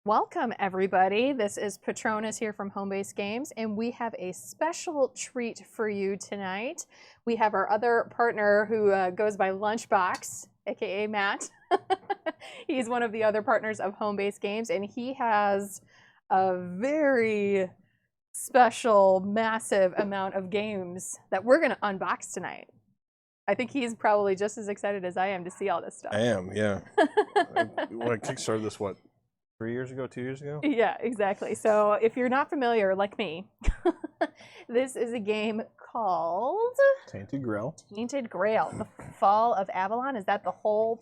Welcome, everybody. This is Patronus here from Homebase Games, and we have a special treat for you tonight. We have our other partner who goes by Lunchbox, aka Matt. He's one of the other partners of Homebase Games, and he has a very special, massive amount of games that we're going to unbox tonight. I think he's probably just as excited as I am to see all this stuff. I am, yeah. When I kickstarted this, what, 3 years ago, 2 years ago? Yeah, exactly. So if you're not familiar, like me, this is a game called Tainted Grail. Tainted Grail, the Fall of Avalon. Is that the whole,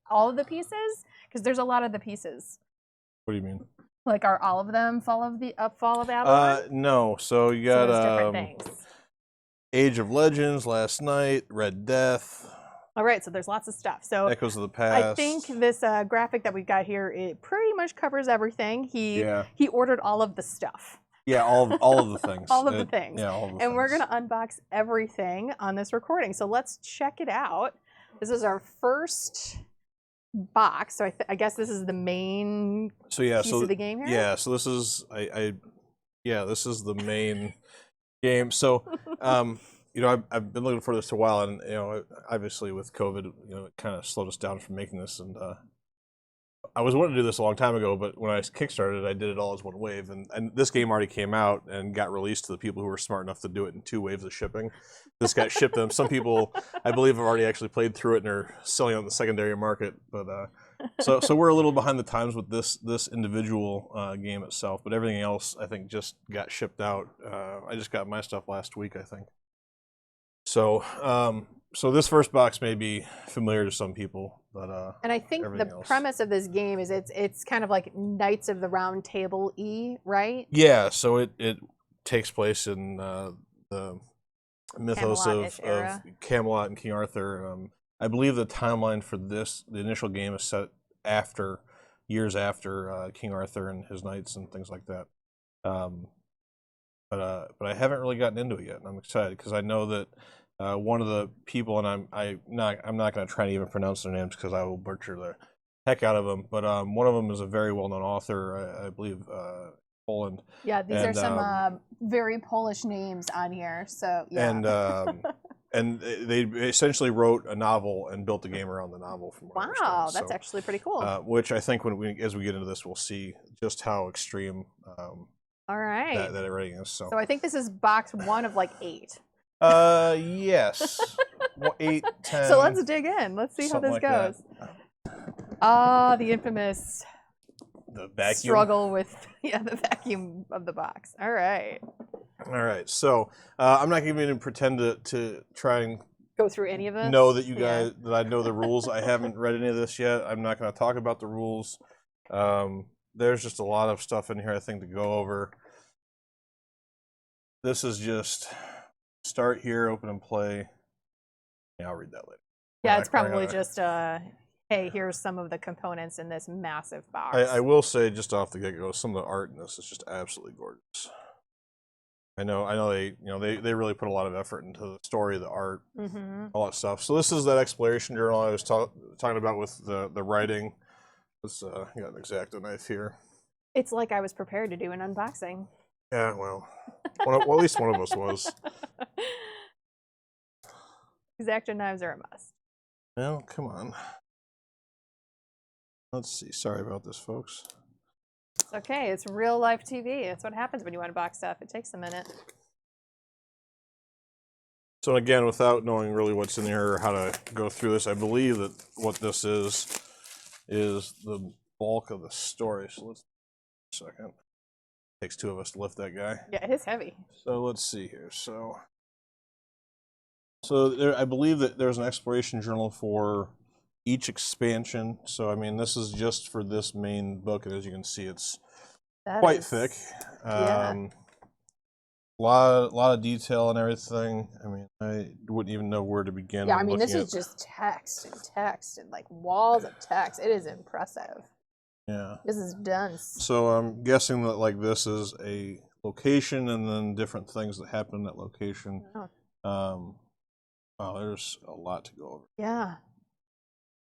all of the pieces? Because there's a lot of the pieces. What do you mean? Like, are all of them Fall of Avalon? No. So you got different things. Age of Legends, Last Night, Red Death. All right, so there's lots of stuff. So Echoes of the Past. I think this graphic that we've got here, it pretty much covers everything. He ordered all of the stuff. Yeah, all of the things. All of the things. Yeah, all of the and things. we're going to unbox everything on this recording. So let's check it out. This is our first box. So I guess this is the main piece of the game here? Yeah, so this is this is the main game. So you know, I've been looking for this for a while, and you know, obviously with COVID, you know, it kind of slowed us down from making this. And I was wanting to do this a long time ago, but when I kickstarted, I did it all as one wave. And this game already came out and got released to the people who were smart enough to do it in 2 waves of shipping. This got shipped them. Some people, I believe, have already actually played through it and are selling it on the secondary market. But so we're a little behind the times with this individual game itself. But everything else, I think, just got shipped out. I just got my stuff last week, I think. So, so this first box may be familiar to some people, but and I think the premise of this game is it's kind of like Knights of the Round Table right? Yeah. So it takes place in the mythos of Camelot and King Arthur. I believe the timeline for the initial game is set years after King Arthur and his knights and things like that. But I haven't really gotten into it yet, and I'm excited because I know that one of the people, and I'm not going to try and even pronounce their names because I will butcher the heck out of them. But one of them is a very well-known author, I believe, Poland. Yeah, these are some very Polish names on here. So yeah. And they essentially wrote a novel and built a game around the novel. From what I wow, that's actually pretty cool. Which I think as we get into this, we'll see just how extreme. All right. That everything is. So I think this is box 1 of like 8. Yes. 8, 10. So let's dig in. Let's see how this goes. The infamous vacuum struggle with the vacuum of the box. All right. All right. So I'm not even going to pretend to try and go through any of this. Know that you guys that I know the rules. I haven't read any of this yet. I'm not going to talk about the rules. There's just a lot of stuff in here, I think, to go over. This is just start here, open and play. Yeah, I'll read that later. Yeah, it's probably just, hey, here's some of the components in this massive box. I will say, just off the get-go, some of the art in this is just absolutely gorgeous. I know they really put a lot of effort into the story, the art, all that stuff. So this is that exploration journal I was talking about with the writing. Let's got an X-Acto knife here. It's like I was prepared to do an unboxing. Yeah, well, at least one of us was. X-Acto knives are a must. Well, come on. Let's see. Sorry about this, folks. It's okay. It's real life TV. That's what happens when you unbox stuff. It takes a minute. So again, without knowing really what's in here or how to go through this, I believe that what this is the bulk of the story. So let's second. Takes 2 of us to lift that guy. Yeah, it is heavy. So let's see here. So there, I believe that there's an exploration journal for each expansion. So I mean, this is just for this main book, and as you can see, it's quite thick. A lot of detail and everything. I mean, I wouldn't even know where to begin. Yeah, I mean, this is just text and like walls of text. It is impressive. Yeah. This is dense. So I'm guessing that like this is a location and then different things that happen in that location. Oh. Wow, there's a lot to go over. Yeah.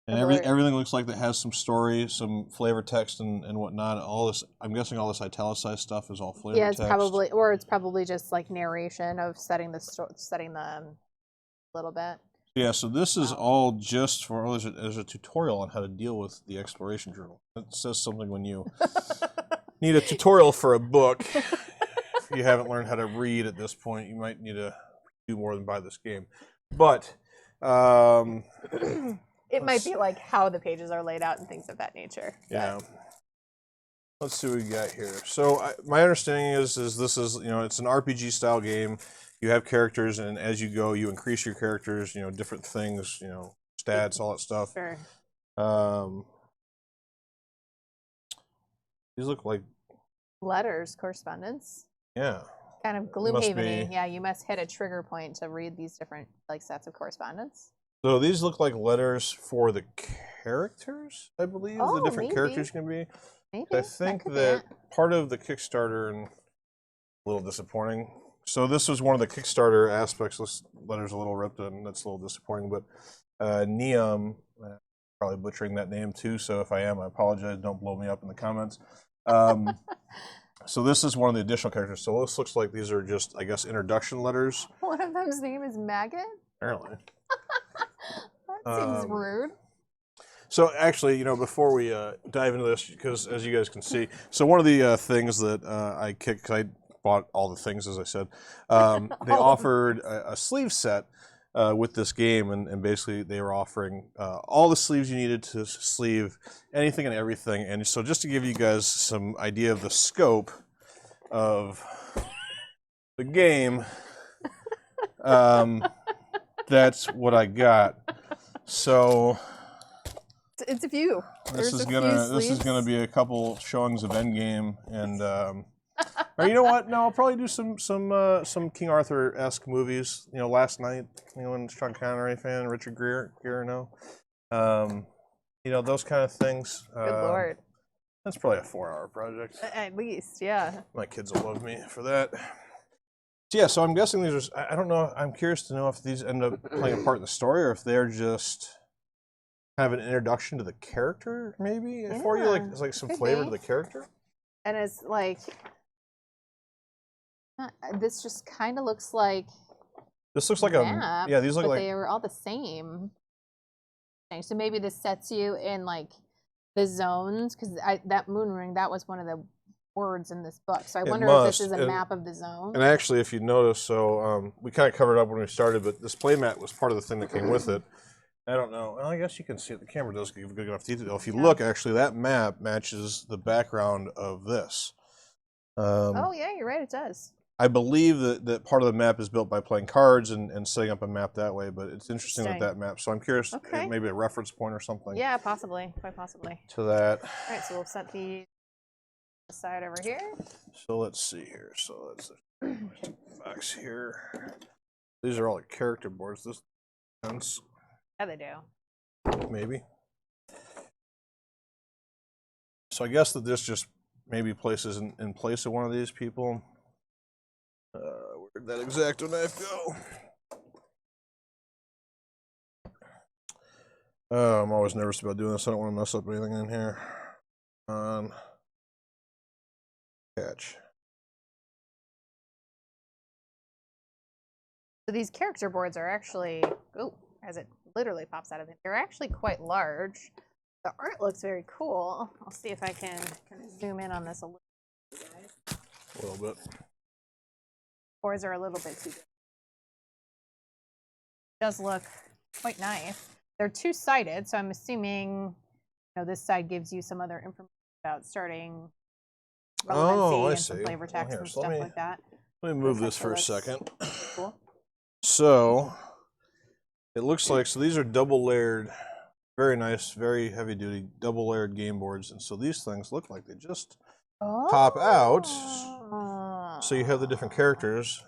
And everything looks like that has some story, some flavor text, and whatnot. All this, I'm guessing, all this italicized stuff is all flavor text. Yeah, it's probably just like narration of setting the little bit. Yeah, so this is all just for there's a tutorial on how to deal with the exploration journal. It says something when you need a tutorial for a book. If you haven't learned how to read at this point, you might need to do more than buy this game. But it might be like how the pages are laid out and things of that nature. Yeah. Let's see what we got here. So my understanding is this is, it's an RPG style game. You have characters, and as you go, you increase your characters, different things, stats, all that stuff. Sure. These look like letters, correspondence. Yeah. Kind of Gloomhaven-y. Yeah, you must hit a trigger point to read these different sets of correspondence. So these look like letters for the characters, I believe. Oh, the different maybe. characters can be. Maybe. I think that part of the Kickstarter, and a little disappointing. So this was one of the Kickstarter aspects. This letter's a little ripped, and that's a little disappointing. But Neum, probably butchering that name too. So if I am, I apologize. Don't blow me up in the comments. So this is one of the additional characters. So this looks like these are just, I guess, introduction letters. One of them's name is Maggot? Apparently. That seems rude. So actually, before we dive into this, because as you guys can see, so one of the things that I kicked, because I bought all the things, as I said, they offered a sleeve set with this game, and basically they were offering all the sleeves you needed to sleeve anything and everything. And so just to give you guys some idea of the scope of the game, that's what I got. So it's a few. This is gonna be a couple showings of Endgame, and or you know what? No, I'll probably do some King Arthur-esque movies. Last Night. Anyone Sean Connery fan? Richard Gere? No. Those kind of things. Good Lord. That's probably a 4-hour project. At least, yeah. My kids will love me for that. So yeah, so I'm guessing these are. I don't know. I'm curious to know if these end up playing a part in the story, or if they're just kind of an introduction to the character, maybe for you, it's like some flavor to the character. And it's like this just kind of looks like. This looks like map, a These look but like they are all the same. So maybe this sets you in like the zones, because that moon ring, that was one of the words in this book. So I wonder if this is a map of the zone. And actually, if you notice, so we kind of covered it up when we started, but this playmat was part of the thing that came with it. I don't know. Well, I guess you can see it. The camera does give good enough detail. If you look, actually, that map matches the background of this. Oh, yeah, you're right. It does. I believe that part of the map is built by playing cards and setting up a map that way, but it's interesting that map. So I'm curious, maybe a reference point or something. Yeah, possibly. Quite possibly. To that. All right, so we'll set the side over here. So let's see here. So that's the box here. These are all the character boards. This sense. Yeah, they do. Maybe. So I guess that this just maybe places in place of one of these people. Where'd that X-Acto knife go? I'm always nervous about doing this. I don't want to mess up anything in here. Catch. So these character boards are actually, as it literally pops out of it, they're actually quite large. The art looks very cool. I'll see if I can kind of zoom in on this a little bit. A little bit. Boards are a little bit too big. It does look quite nice. They're two-sided, so I'm assuming this side gives you some other information about starting relevancy and some flavor text and stuff like that. Let me move this for a second. Cool. So it looks like, so these are double layered, very nice, very heavy duty, double layered game boards. And so these things look like they just pop out. So you have the different characters.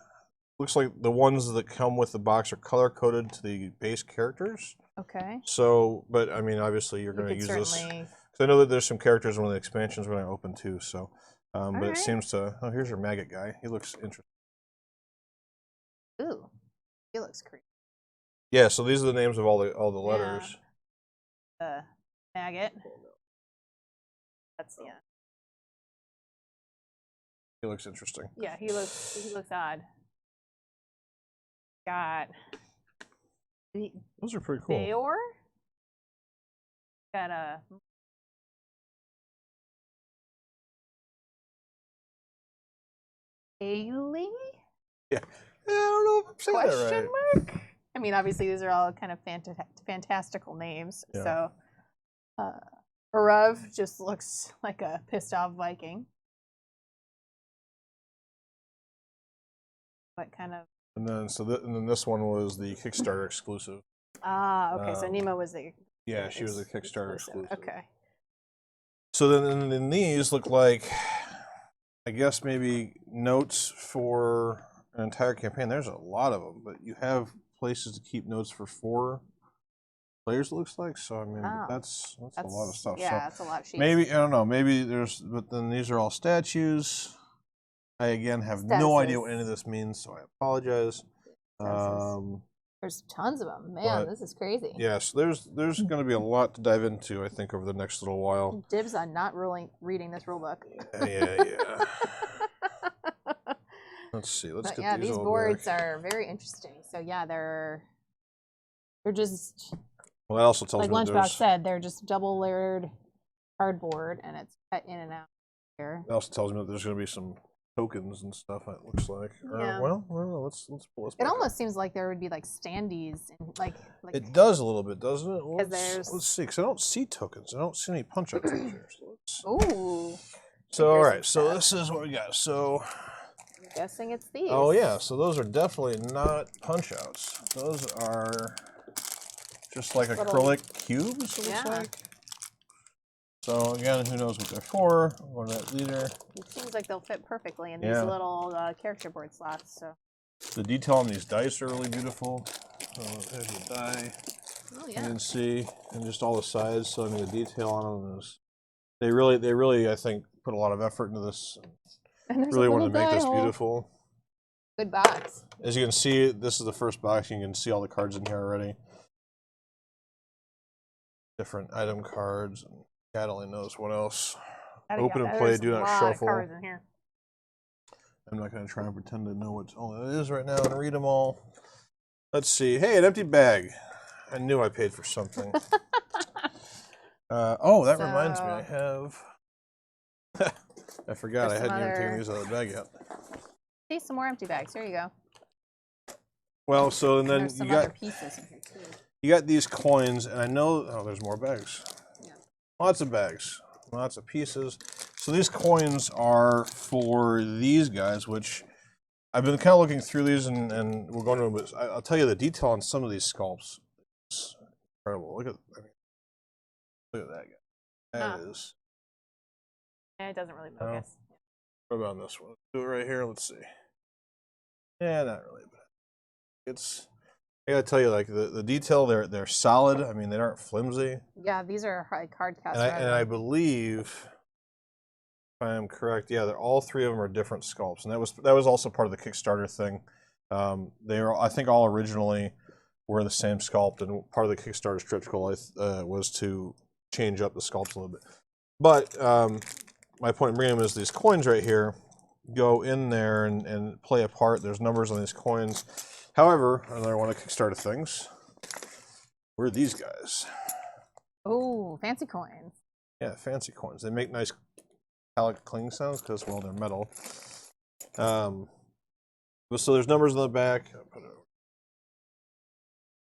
Looks like the ones that come with the box are color coded to the base characters. Okay. So, but I mean, obviously you're going to use this. Because I know that there's some characters in one of the expansions we're going to open too. So, but it seems to, oh, here's your maggot guy. He looks interesting. Ooh, he looks creepy. Yeah, so these are the names of all the letters. the maggot. That's He looks interesting. Yeah, he looks odd. Got Those are pretty cool. Bayor. Got a Ailey? Yeah. I don't know if I'm saying that Question right. mark? I mean, obviously these are all kind of fantastical names. Yeah. So, Arav just looks like a pissed off Viking. What kind of? And then this one was the Kickstarter exclusive. Ah, okay. So Nemo was the. Yeah, she was a Kickstarter exclusive. Okay. So then these look like, I guess maybe notes for an entire campaign. There's a lot of them, but you have places to keep notes for 4 players. It looks like. So I mean, that's a lot of stuff. Yeah, so that's a lot of sheets. maybe I don't know. Maybe but then these are all statues. I again have no idea what any of this means, so I apologize. There's tons of them, man. This is crazy. Yes, there's going to be a lot to dive into, I think, over the next little while. Dibs on not reading this rule book. Yeah. Let's see. Let's get these boards are very interesting. So yeah, they're just. Well, that also tells like me Lunchbox said, they're just double layered cardboard, and it's cut in and out here. It also tells me that there's going to be some tokens and stuff. It looks like. Yeah. Well, let's pull this. It almost seems like there would be like standees, and like. It does a little bit, doesn't it? Let's see, because I don't see tokens. I don't see any punch outs here. Ooh. So all right, so this is what we got. So. I'm guessing it's these. Oh yeah, so those are definitely not punch outs. Those are just like acrylic cubes. It looks like. So again, who knows what they're for? Or that leader. It seems like they'll fit perfectly in these little character board slots. So the detail on these dice are really beautiful. So there's the die. Oh yeah. You can see, and just all the sides. So I mean, the detail on them is they really I think put a lot of effort into this. And really wanted to make this beautiful. Good box. As you can see, this is the first box. You can see all the cards in here already. Different item cards. And God only knows what else. Open and play, do not shuffle. Cards in here. I'm not going to try and pretend to know what all it is right now and read them all. Let's see. Hey, an empty bag. I knew I paid for something. That reminds me. I have... I forgot I hadn't even taken these out of the bag yet. See, some more empty bags. Here you go. Well, so and then you got other pieces in here too. You got these coins, and I know there's more bags. Yeah. Lots of bags, lots of pieces. So these coins are for these guys, which I've been kind of looking through these, and we're going to. But I'll tell you the detail on some of these sculpts. It's incredible. Look at that guy. That is. It doesn't really focus. What about this one? Let's do it right here. Let's see. Yeah, not really, but it's. I gotta tell you, like the detail, they're solid. I mean, they aren't flimsy. Yeah, these are high card cast. And I believe, if I am correct, yeah, all 3 of them are different sculpts, and that was also part of the Kickstarter thing. They are, I think, all originally were the same sculpt, and part of the Kickstarter stretch goal was to change up the sculpts a little bit. But my point in bringing them is these coins right here go in there and play a part. There's numbers on these coins. However, another one of Kickstarter things were these guys. Oh, fancy coins. Yeah, fancy coins. They make nice metallic cling sounds because, well, they're metal. So there's numbers on the back.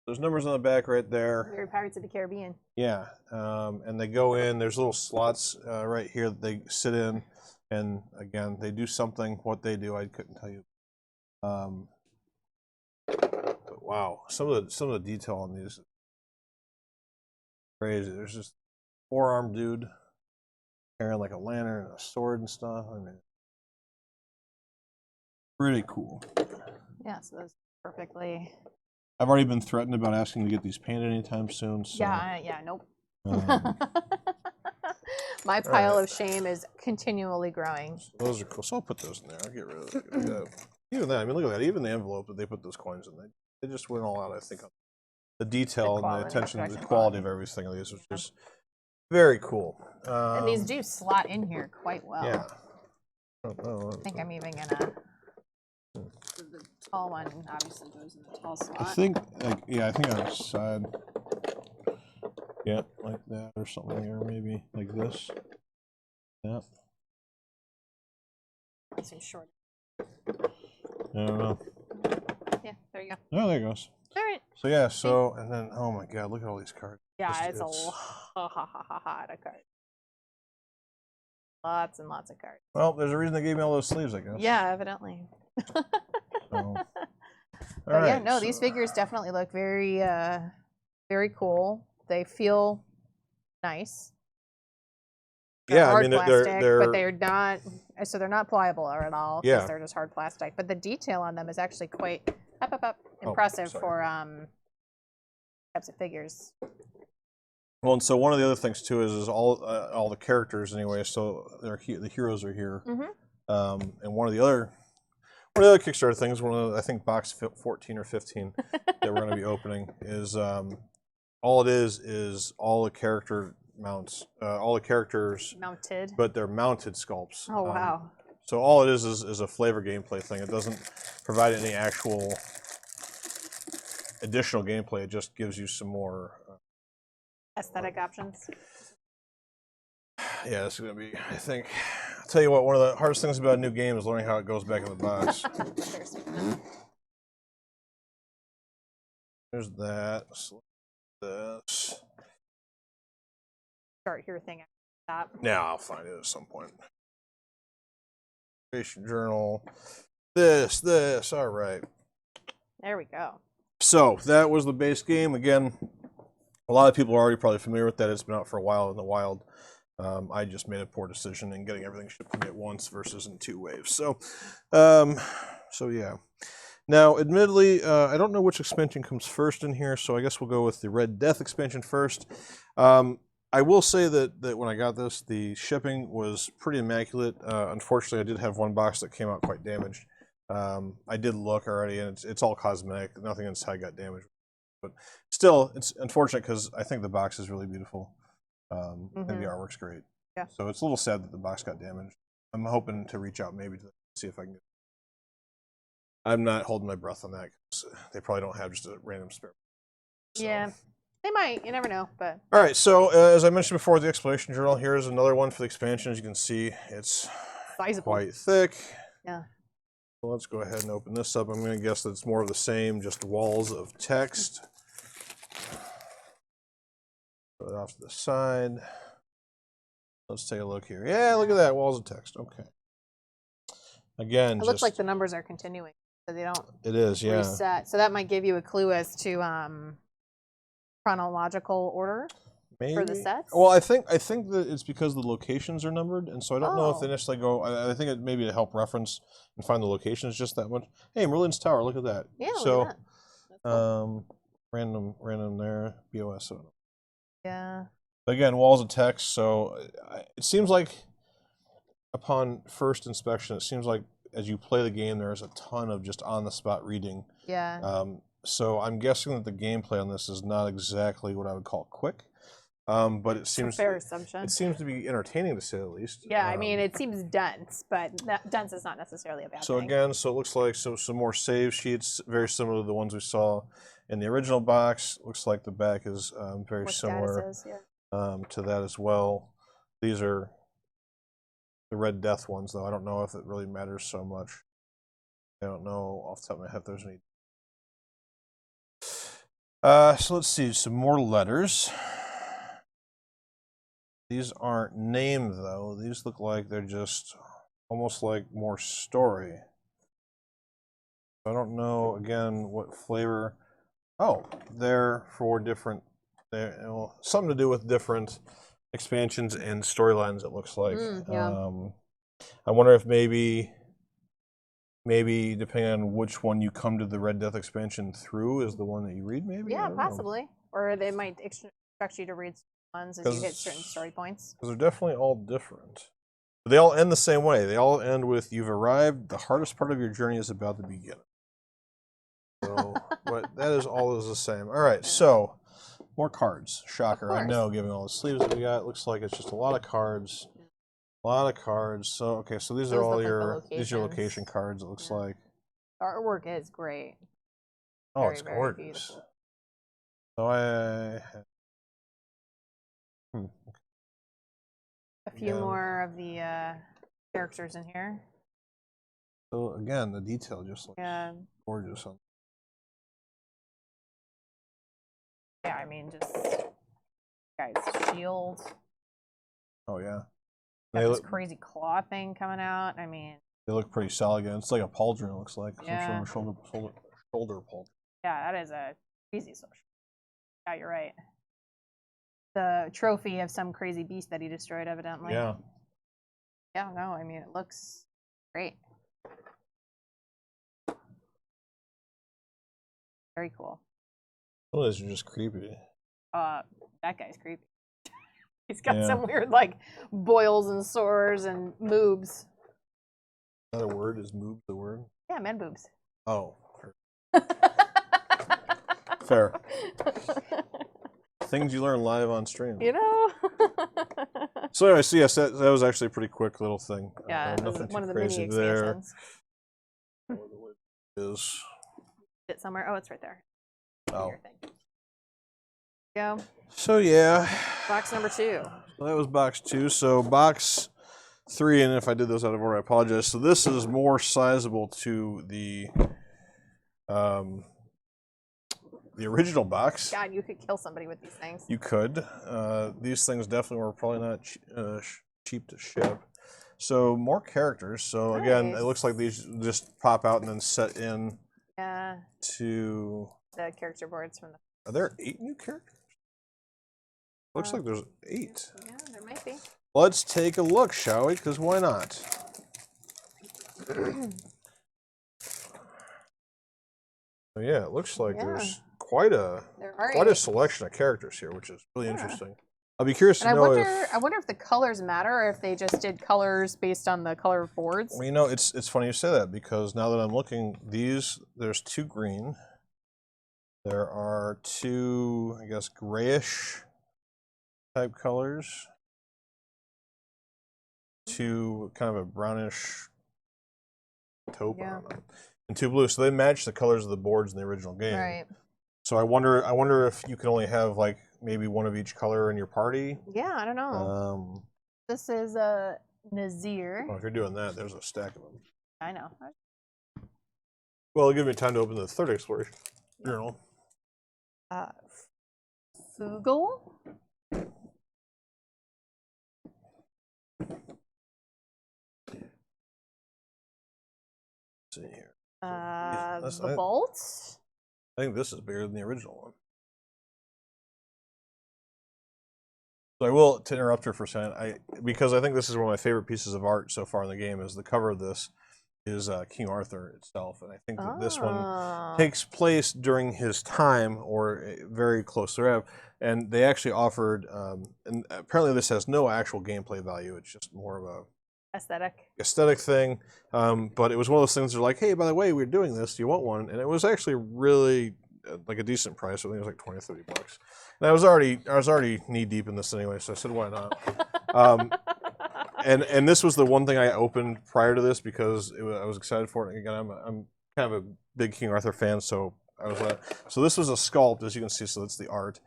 There's numbers on the back right there. Very Pirates of the Caribbean. Yeah, and they go in. There's little slots right here that they sit in, and again, they do something. What they do, I couldn't tell you. But wow, some of the detail on these is crazy. There's this 4-armed dude carrying like a lantern and a sword and stuff. I mean, pretty cool. Yeah, so those perfectly. I've already been threatened about asking to get these painted anytime soon. So, yeah, nope. My pile of shame is continually growing. So those are cool. So I'll put those in there. I'll get rid of it. Even that, I mean, look at that. Even the envelope that they put those coins in, they just went all out, I think. the detail and the quality, attention to the production quality of everything of these, which is very cool. And these do slot in here quite well. Yeah. I don't know. I think I'm even gonna. The tall one obviously goes in the tall slot. I think, like, yeah, I think on the side. Yeah, like that or something, or maybe like this. Yeah. That seems short. I don't know. Yeah, there you go. Oh, there it goes. All right. So yeah, so and then oh my god, look at all these cards. Yeah, it's a lot of cards. Lots and lots of cards. Well, there's a reason they gave me all those sleeves, I guess. Yeah, evidently. So, But yeah, no, these figures definitely look very, very cool. They feel nice. yeah, I mean plastic, they're but they're not. So they're not pliable or at all. Yeah, they're just hard plastic. But the detail on them is actually quite impressive for types of figures. Well, and so one of the other things too is all the characters anyway. So the heroes are here, and one of the other Kickstarter things, I think box 14 or 15 that we're going to be opening is all it is all the character mounts, all the characters mounted, but they're mounted sculpts. Oh wow! So all it is a flavor gameplay thing. It doesn't provide any actual additional gameplay. It just gives you some more aesthetic options. Yeah, this is going to be, I think, I'll tell you what, one of the hardest things about a new game is learning how it goes back in the box. There's that. This. Start your thing at the top. Yeah, I'll find it at some point. Creation journal. This. All right. There we go. So that was the base game. Again, a lot of people are already probably familiar with that. It's been out for a while in the wild. I just made a poor decision in getting everything shipped to me at once versus in 2 waves. So yeah. Now, admittedly, I don't know which expansion comes first in here, so I guess we'll go with the Red Death expansion first. I will say that when I got this, the shipping was pretty immaculate. Unfortunately, I did have one box that came out quite damaged. I did look already, and it's all cosmetic. Nothing inside got damaged. But still, it's unfortunate because I think the box is really beautiful. And the artwork's great. Yeah. So it's a little sad that the box got damaged. I'm hoping to reach out maybe to see if I can get. I'm not holding my breath on that because they probably don't have just a random spare. So. Yeah, they might. You never know. But all right. So as I mentioned before, the exploration journal. Here's another one for the expansion. As you can see, it's sizable. Quite thick. Yeah. So let's go ahead and open this up. I'm going to guess that it's more of the same, just walls of text. Put it off to the side. Let's take a look here. Yeah, look at that, walls of text. Okay. Again, it looks like the numbers are continuing, so they don't. It is, yeah. Reset. So that might give you a clue as to chronological order for the sets. Well, I think that it's because the locations are numbered, and so I don't know if they necessarily go. I think it maybe to help reference and find the locations just that much. Hey, Merlin's Tower, look at that. Yeah, so, look at that. That's cool. random there, BOS. Yeah. Again, walls of text. So it seems like upon first inspection, it seems like as you play the game, there's a ton of just on the spot reading. Yeah. So I'm guessing that the gameplay on this is not exactly what I would call quick. But it seems fair assumption. It seems to be entertaining to say the least. Yeah, I mean it seems dense, but dense is not necessarily a bad thing. So again, so it looks like some more save sheets, very similar to the ones we saw in the original box. Looks like the back is very similar to that as well. These are the Red Death ones, though. I don't know if it really matters so much. I don't know off the top of my head if there's any. So let's see, some more letters. These aren't named, though. These look like they're just almost like more story. I don't know, again, what flavor. Oh, they're for different, well, something to do with different expansions and storylines, it looks like. Yeah. I wonder if maybe depending on which one you come to the Red Death expansion through is the one that you read, maybe? Yeah, possibly. Or they might expect you to read ones as you hit certain story points. Because they're definitely all different. They all end the same way. They all end with, "You've arrived. The hardest part of your journey is about to begin." So but that is always the same. All right, so more cards. Shocker, I know, given all the sleeves that we got. Looks like it's just a lot of cards. A lot of cards. So, okay, so these are all your location cards, it looks like. The artwork is great. Oh, it's gorgeous. Beautiful. So a few more of the characters in here. So again, the detail just looks gorgeous. Yeah, I mean, just guy's shield. Oh yeah. Got this crazy claw thing coming out. I mean, they look pretty solid. Again, it's like a pauldron. It looks like some sort of shoulder pauldron. Yeah, that is a crazy social. Yeah, you're right. The trophy of some crazy beast that he destroyed, evidently. Yeah. Yeah, no, I mean, it looks great. Very cool. Some of those are just creepy. That guy's creepy. He's got some weird, like, boils and sores and moobs. Another word is moob the word? Yeah, man boobs. Oh. Fair. Things you learn live on stream. You know? So anyway, so yes, that was actually a pretty quick little thing. Yeah, nothing one of the crazy mini there. expansions. Is it somewhere? Oh, it's right there. Oh. Go. So yeah. Box number 2. So that was box 2. So box 3, and if I did those out of order, I apologize. So this is more sizable to the original box. God, you could kill somebody with these things. You could. These things definitely were probably not cheap to ship. So more characters. So again, it looks like these just pop out and then set in to the character boards from the. Are there 8 new characters? Looks like there's 8. Yeah, there might be. Let's take a look, shall we? Because why not? So yeah, it looks like there's quite a selection of characters here, which is really interesting. I'll be curious to know I wonder if the colors matter, or if they just did colors based on the color of boards. Well, you know, it's funny you say that, because now that I'm looking, there's 2 green. There are 2, I guess, grayish type colors. 2 kind of a brownish taupe, I don't know, and 2 blue. So they match the colors of the boards in the original game. Right. So I wonder if you can only have like maybe one of each color in your party. Yeah, I don't know. This is Nazir. Well, if you're doing that, there's a stack of them. I know. Well, it'll give me time to open the 3rd exploration journal. Fugal. See here. The bolts. I think this is bigger than the original one. So I will, to interrupt her for a second, because I think this is one of my favorite pieces of art so far in the game, is the cover of this is King Arthur itself, and I think that this one takes place during his time, or very close thereof. And they actually offered, and apparently this has no actual gameplay value. It's just more of a aesthetic thing. But it was one of those things. They're like, hey, by the way, we're doing this. Do you want one? And it was actually really like a decent price. I think it was like 20 or 30 bucks. And I was already knee deep in this anyway, so I said, why not? And this was the one thing I opened prior to this because I was excited for it. And again, I'm kind of a big King Arthur fan, so I was so this was a sculpt, as you can see. So that's the art.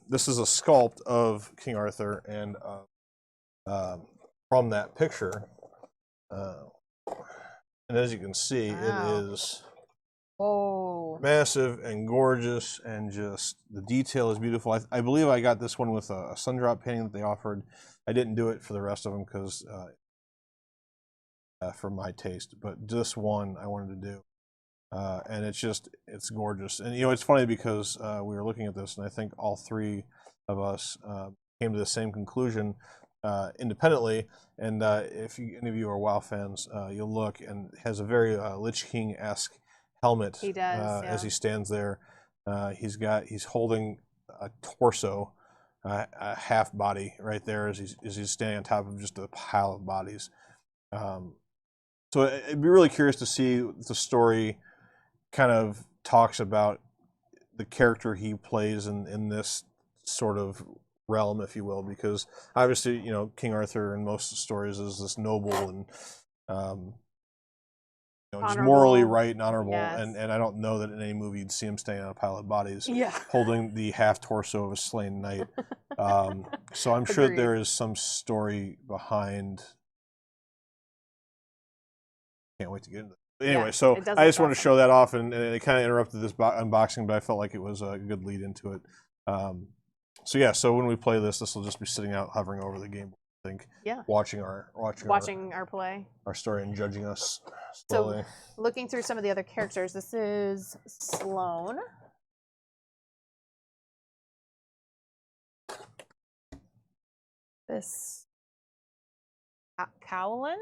This is a sculpt of King Arthur, and from that picture, and as you can see, it is massive and gorgeous, and just the detail is beautiful. I believe I got this one with a sundrop painting that they offered. I didn't do it for the rest of them because for my taste, but this one I wanted to do. And it's gorgeous. And you know, it's funny because we were looking at this, and I think all 3 of us came to the same conclusion independently. And if any of you are WoW fans, you'll look, and it has a very Lich King-esque helmet. He does, as he stands there. He's holding a torso, a half body right there as he's standing on top of just a pile of bodies. So I'd be really curious to see the story kind of talks about the character he plays in this sort of realm, if you will, because obviously, you know, King Arthur in most stories is this noble and you know, just morally right and honorable, and I don't know that in any movie you'd see him standing on a pile of bodies, holding the half torso of a slain knight. So I'm sure there is some story behind. Can't wait to get into it. But anyway, so I just wanted to show that off, and it kind of interrupted this unboxing, but I felt like it was a good lead into it. So yeah, so when we play this will just be sitting out, hovering over the game. I think, watching our play, our story, and judging us slowly. So, looking through some of the other characters, this is Sloane. This Cowlin.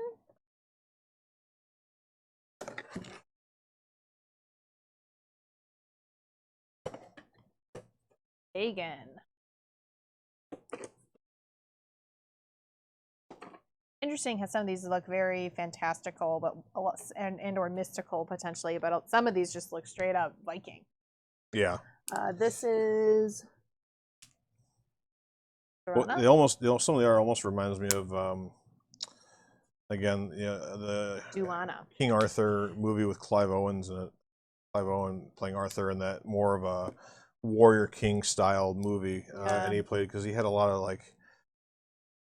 Hagen. Interesting how some of these look very fantastical, but and or mystical potentially, but some of these just look straight up Viking. Yeah. This is. Well, they almost, some of the art almost reminds me of, again, the Dulana. King Arthur movie with Clive Owens in it. Clive Owen playing Arthur in that more of a warrior king style movie, and he played because he had a lot of like.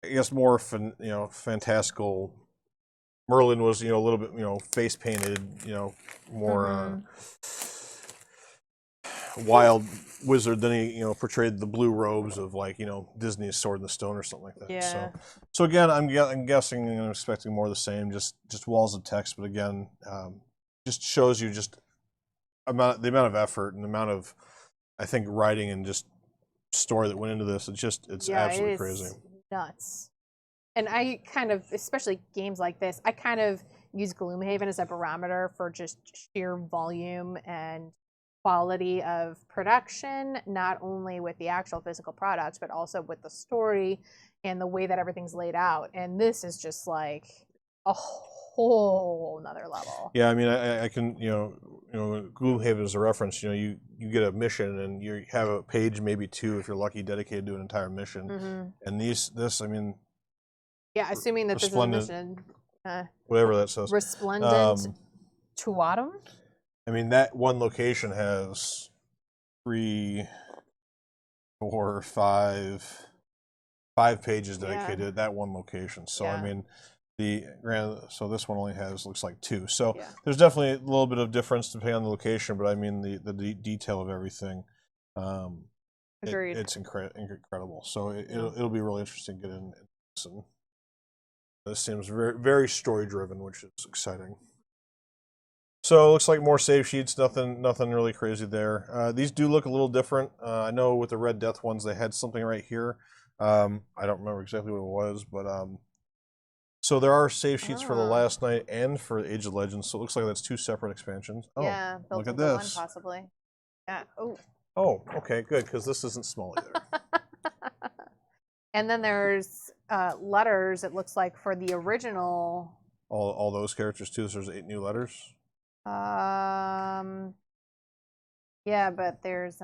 I guess more, fantastical. Merlin was, a little bit, face painted, more wild wizard. Then he, portrayed the blue robes of like, Disney's Sword in the Stone or something like that. Yeah. So again, I'm guessing and I'm expecting more of the same, just walls of text. But again, just shows you just the amount of effort and the amount of, I think, writing and just story that went into this. It's absolutely crazy. Nuts. And I kind of, especially games like this, I kind of use Gloomhaven as a barometer for just sheer volume and quality of production, not only with the actual physical products, but also with the story and the way that everything's laid out. And this is just like a whole nother level. Yeah, I mean, I can, Gloomhaven is a reference. You get a mission and you have a page, maybe two, if you're lucky, dedicated to an entire mission. Mm-hmm. And this, I mean, assuming that this is a mission, whatever that says, resplendent Tuatum. I mean, that one location has 3, 4, 5 pages dedicated to that one location. So I mean. So this one only looks like 2. So there's definitely a little bit of difference depending on the location, but I mean the detail of everything. Agreed. It's incredible. So it'll be really interesting to get in this. And this seems very, very story driven, which is exciting. So it looks like more save sheets. Nothing really crazy there. These do look a little different. I know with the Red Death ones they had something right here. I don't remember exactly what it was, but. So there are save sheets for the Last Night and for Age of Legends. So it looks like that's 2 separate expansions. Yeah, look at this. One possibly. Yeah. Oh, okay, good, because this isn't small either. And then there's letters. It looks like for the original. All those characters too. So there's 8 new letters. Yeah, but there's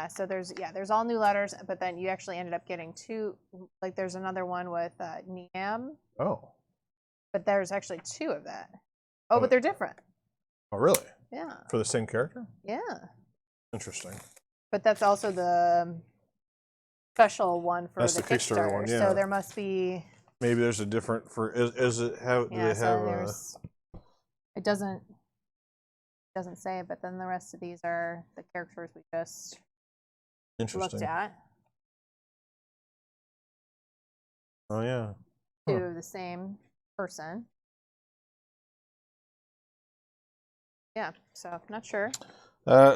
so there's all new letters, but then you actually ended up getting 2, like there's another one with Niam. Oh. But there's actually 2 of that. Oh, but they're different. Oh, really? Yeah. For the same character? Yeah. Interesting. But that's also the special one for the Kickstarter one, So there must be. Maybe there's a different is it how do they have it doesn't say it, but then the rest of these are the characters we just looked at. Oh yeah. 2 of the same person. Yeah, so I'm not sure.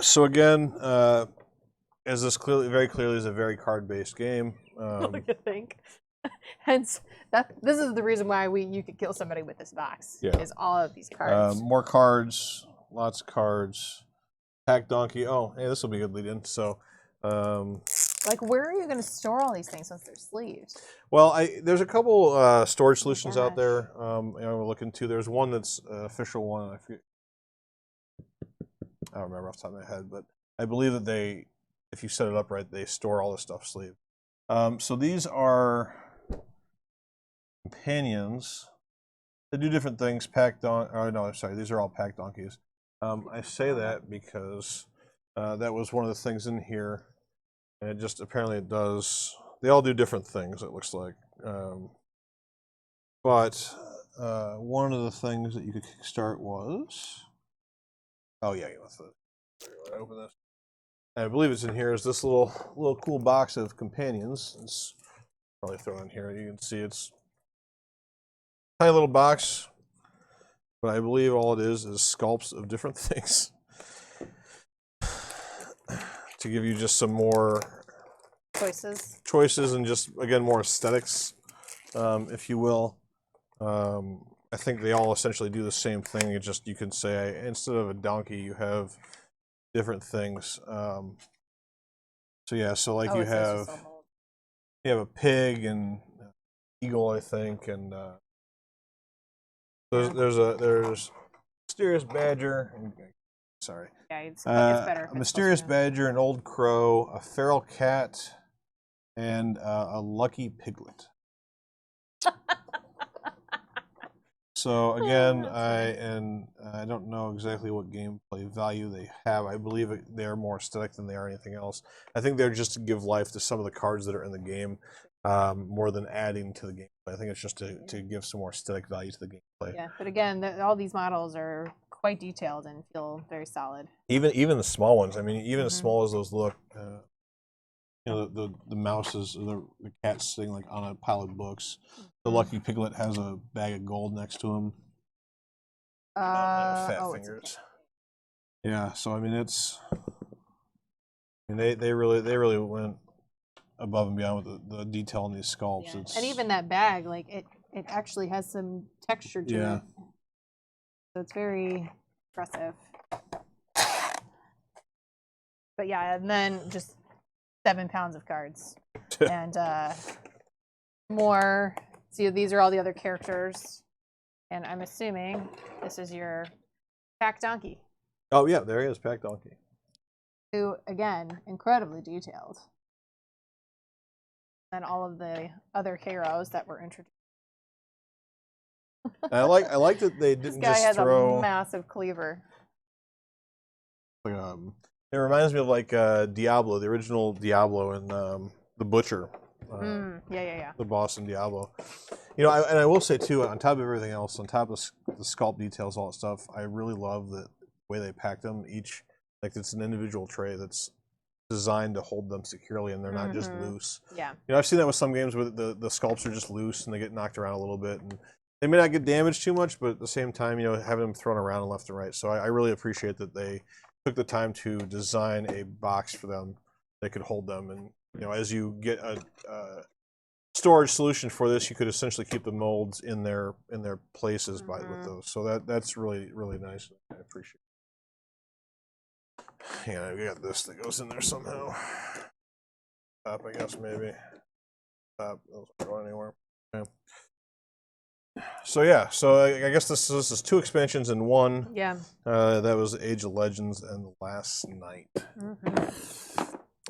So again, as this very clearly is a very card-based game. You think? Hence, this is the reason why you could kill somebody with this box. Yeah. Is all of these cards. More cards, lots of cards. Pack Donkey. Oh, hey, this will be a good lead-in. So. Like, where are you going to store all these things once they're sleeved? Well, there's a couple storage solutions out there. We're looking to. There's one that's official one. I forget I don't remember off the top of my head, but I believe that they, if you set it up right, they store all the stuff sleeved. So these are companions. They do different things. Pack don. Oh no, I'm sorry. These are all pack donkeys. I say that because that was one of the things in here, and it just apparently it does. They all do different things. It looks like, but one of the things that you could kickstart was. Oh yeah, you want to open this. And I believe it's in here. Is this little cool box of companions? It's probably thrown in here. You can see it's a tiny little box. But I believe all it is sculpts of different things to give you just some more choices and just, again, more aesthetics, if you will. I think they all essentially do the same thing. It just, you can say, instead of a donkey, you have different things. So yeah, so like you have a pig and eagle, I think, and there's mysterious badger. Sorry. Yeah, it's better. A mysterious badger, an old crow, a feral cat, and a lucky piglet. So again, I don't know exactly what gameplay value they have. I believe they are more aesthetic than they are anything else. I think they're just to give life to some of the cards that are in the game, more than adding to the game. I think it's just to give some more aesthetic value to the gameplay. Yeah, but again, all these models are quite detailed and feel very solid. Even the small ones. I mean, even as small as those look. You know, the mouses, the cat's sitting like on a pile of books. The lucky piglet has a bag of gold next to him. Fat fingers. Yeah, so I mean they really went above and beyond with the detail in these sculpts. Yeah. And even that bag, like it actually has some texture to it. So it's very impressive. But yeah, and then just 7 pounds of cards. And more. See, these are all the other characters. And I'm assuming this is your pack donkey. Oh yeah, there he is, pack donkey. Who, again, incredibly detailed. And all of the other heroes that were introduced. I like that they didn't this guy just throw. Has a massive cleaver. Like, it reminds me of like Diablo, the original Diablo, and the Butcher. Yeah. The boss in Diablo. You know, and I will say too, on top of everything else, on top of the sculpt details, all that stuff, I really love the way they packed them. Each, like, it's an individual tray that's designed to hold them securely, and they're not just loose. Yeah. You know, I've seen that with some games where the sculpts are just loose and they get knocked around a little bit, and they may not get damaged too much, but at the same time, you know, having them thrown around and left and right. So I really appreciate that they took the time to design a box for them that could hold them. And you know, as you get a storage solution for this, you could essentially keep the molds in their places with those. So that's really nice. I appreciate it. Yeah, we got this that goes in there somehow. Top, I guess, maybe. Top, those don't go anywhere. Yeah. So yeah, so I guess this is 2 expansions in one. Yeah. That was Age of Legends and The Last Night.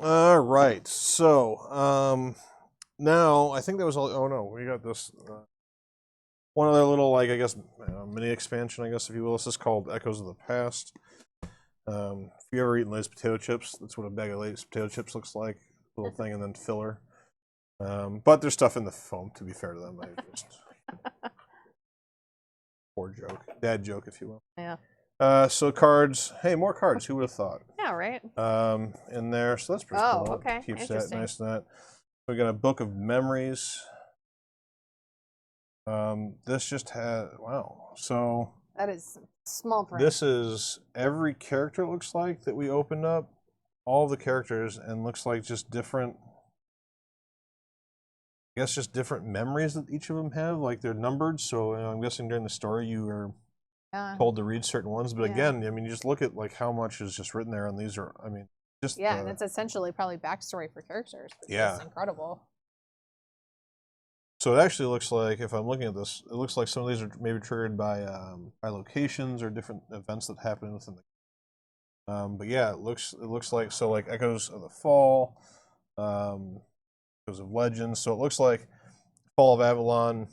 All right, so now I think that was all. Oh no, we got this one other little, like, I guess, mini expansion, I guess, if you will. This is called Echoes of the Past. If you ever eaten Lay's potato chips, that's what a bag of Lay's potato chips looks like. Little thing and then filler. But there's stuff in the foam, to be fair to them. I just poor joke, dad joke, if you will. Yeah. So cards. Hey, more cards. Who would have thought? Yeah, right. In there. So that's pretty cool. Okay. Keeps that nice and that. We got a book of memories. This just had, wow. So that is small print. This is every character, it looks like, that we opened up. All the characters, and looks like just different, I guess, just different memories that each of them have. Like, they're numbered, so I'm guessing during the story you were told to read certain ones. But again, I mean, you just look at like how much is just written there, and these are, I mean, just and it's essentially probably backstory for characters. It's incredible. So it actually looks like, if I'm looking at this, it looks like some of these are maybe triggered by locations or different events that happen within the. But yeah, it looks like so like Echoes of the Fall, Echoes of Legends. So it looks like Fall of Avalon,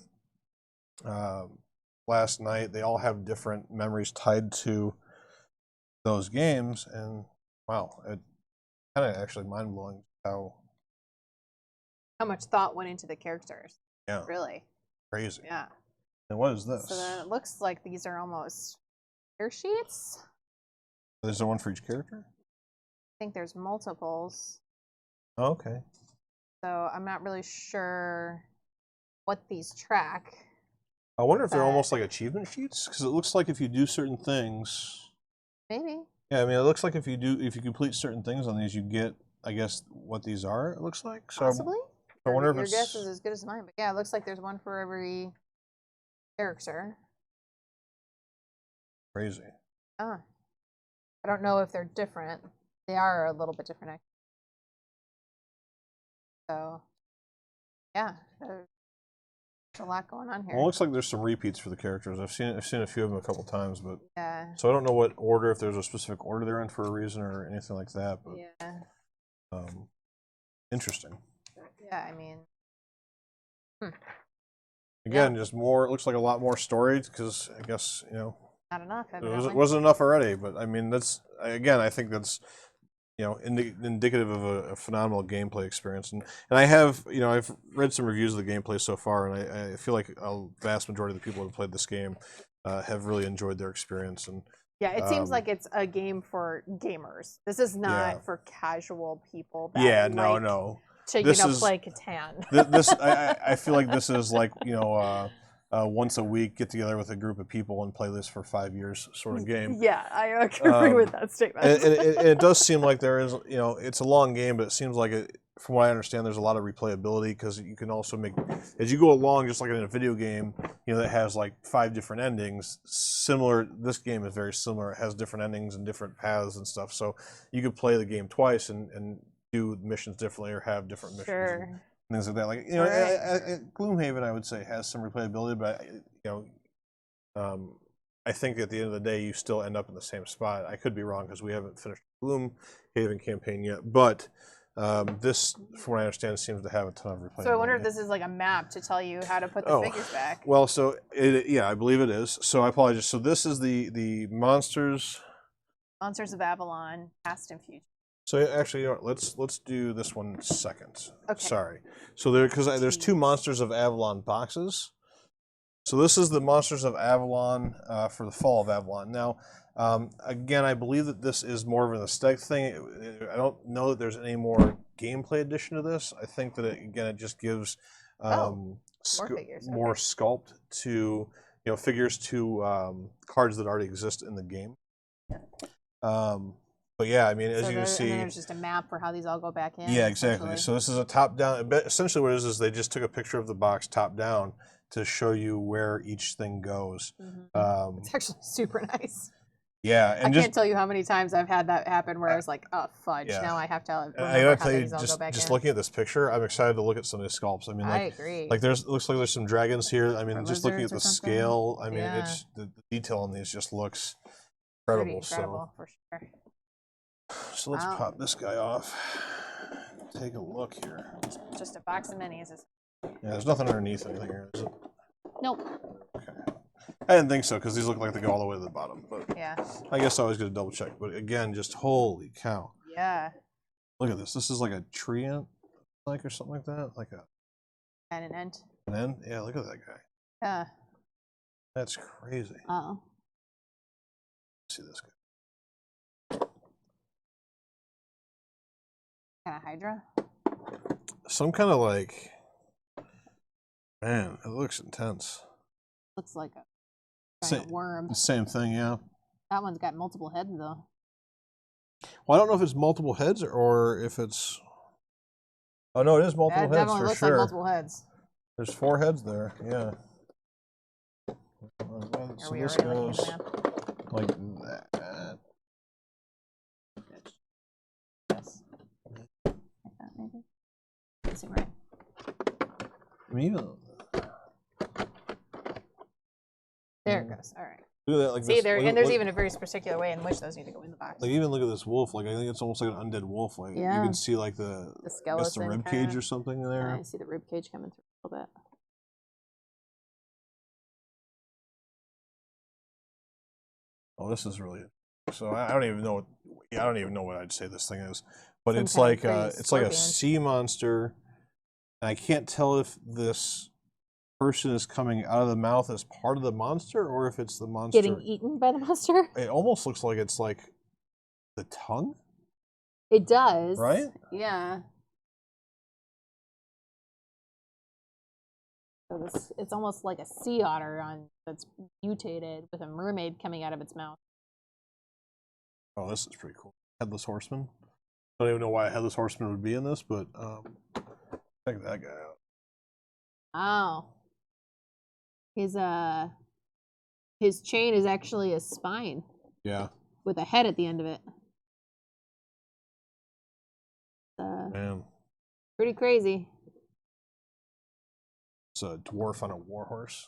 Last Night. They all have different memories tied to those games, and wow, it kind of actually mind blowing how much thought went into the characters. yeah Really. crazy. Yeah. And what is this? So then it looks like these are almost tear sheets. Is there one for each character? I think there's multiples. Oh, okay. So I'm not really sure what these track. I wonder if they're almost like achievement sheets, because it looks like if you do certain things. Maybe. Yeah, I mean, it looks like if you complete certain things on these, you get, I guess, what these are. It looks like. So Possibly. I wonder if your it's guess is as good as mine. But yeah, it looks like there's one for every character. crazy. Ah. I don't know if they're different. They are a little bit different, actually. So, yeah, there's a lot going on here. Well, it looks like there's some repeats for the characters. I've seen a few of them a couple times, but yeah. So I don't know what order, if there's a specific order they're in for a reason or anything like that. But yeah. Interesting. Yeah, I mean. Again, just more. It looks like a lot more story because I guess Not enough. it wasn't enough already. But I mean, that's again, I think that's indicative of a phenomenal gameplay experience. And I have I've read some reviews of the gameplay so far, and I feel like a vast majority of the people who have played this game have really enjoyed their experience. And yeah, it seems like it's a game for gamers. This is not for casual people. That no. To play Catan. I feel like this is like once a week get together with a group of people and play this for 5 years sort of game. Yeah, I agree with that statement. And it does seem like there is it's a long game, but it seems like from what I understand, there's a lot of replayability because you can also make as you go along, just like in a video game, that has like 5 different endings. Similar, this game is very similar. It has different endings and different paths and stuff, so you could play the game twice and do missions differently or have different missions and things like that. Like Gloomhaven, I would say has some replayability, but I think at the end of the day you still end up in the same spot. I could be wrong because we haven't finished the Gloomhaven campaign yet, but this, from what I understand, seems to have a ton of replayability. So I wonder if this is like a map to tell you how to put the figures back. Well, so I believe it is. So I apologize. So this is the Monsters of Avalon, Past and Future. So actually, let's do this one second. Okay. Sorry. So there's 2 Monsters of Avalon boxes. So this is the Monsters of Avalon for the Fall of Avalon. Now, again, I believe that this is more of an aesthetic thing. I don't know that there's any more gameplay addition to this. I think that it just gives more sculpt to figures to cards that already exist in the game. But yeah, I mean, as you can see, and there's just a map for how these all go back in. Yeah, exactly. So this is a top-down. Essentially, what it is they just took a picture of the box top-down to show you where each thing goes. Mm-hmm. It's actually super nice. Yeah, and I can't tell you how many times I've had that happen where I was like, "Oh fudge!" Yeah. Now I have to remember how these all go back in. Just looking at this picture, I'm excited to look at some of these sculpts. I mean, I agree. Like looks like there's some dragons here. I mean, just looking at the scale. I mean, yeah. it's the detail on these just looks incredible. Pretty incredible for sure. So let's pop this guy off. Take a look here. Just a box of minis. Yeah, there's nothing underneath anything here, is it? Nope. Okay. I didn't think so because these look like they go all the way to the bottom. But yeah. I guess I always get a double check. But again, just holy cow. Yeah. Look at this. This is like a tree ant, or something like that. Like an ant. An ant? Yeah. Look at that guy. Yeah. That's crazy. Oh. Let's see this guy. Kind of Hydra? Some kind of like, man, it looks intense. Looks like a giant worm. Same thing, yeah. That one's got multiple heads though. Well, I don't know if it's multiple heads or if it's. Oh no, it is multiple heads definitely for looks sure. like multiple heads. There's 4 heads there, yeah. So this goes like that. Yes. Like that, maybe. Let's see, right. I mean, there it goes. All right. Look at that, like See, this, there's even a very particular way in which those need to go in the box. Like even look at this wolf. Like I think it's almost like an undead wolf. Like you can see like the skeleton, the rib cage or something in there. I see the rib cage coming through a little bit. Oh, this is really. So I don't even know what. Yeah, I don't even know what I'd say this thing is, but Some it's kind like of it's like a scorpion. sea monster, and I can't tell if this person is coming out of the mouth as part of the monster or if it's the monster Getting eaten by the monster. It almost looks like it's like the tongue. It does, right? Yeah. So it's almost like a sea otter that's mutated with a mermaid coming out of its mouth. Oh, this is pretty cool. Headless Horseman. I don't even know why a Headless Horseman would be in this, but check that guy out. Oh. His chain is actually a spine. Yeah. With a head at the end of it. Man. Pretty crazy. It's a dwarf on a warhorse.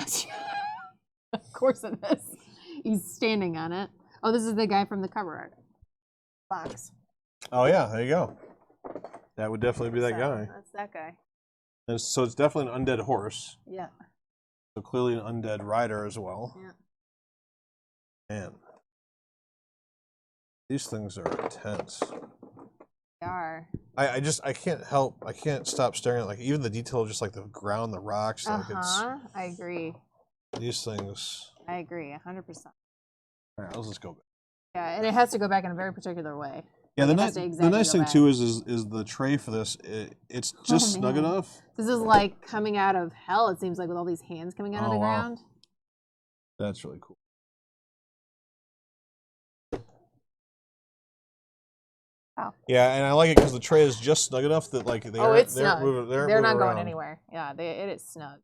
Of course it is. He's standing on it. Oh, this is the guy from the cover art box. Oh yeah, there you go. That would definitely be that guy. That's that guy. And so it's definitely an undead horse. Yeah. So clearly an undead rider as well. Yeah. Man. These things are intense. They are. I can't stop staring at like even the detail of just like the ground, the rocks. Like I agree. These things. I agree, 100%. All right, let's just go back. Yeah, and it has to go back in a very particular way. Yeah, like the nice thing too is the tray for this. It's just snug enough. This is like coming out of hell. It seems like with all these hands coming out of the ground. That's really cool. Wow. Yeah, and I like it because the tray is just snug enough that like they're not going anywhere. Yeah, it is snug.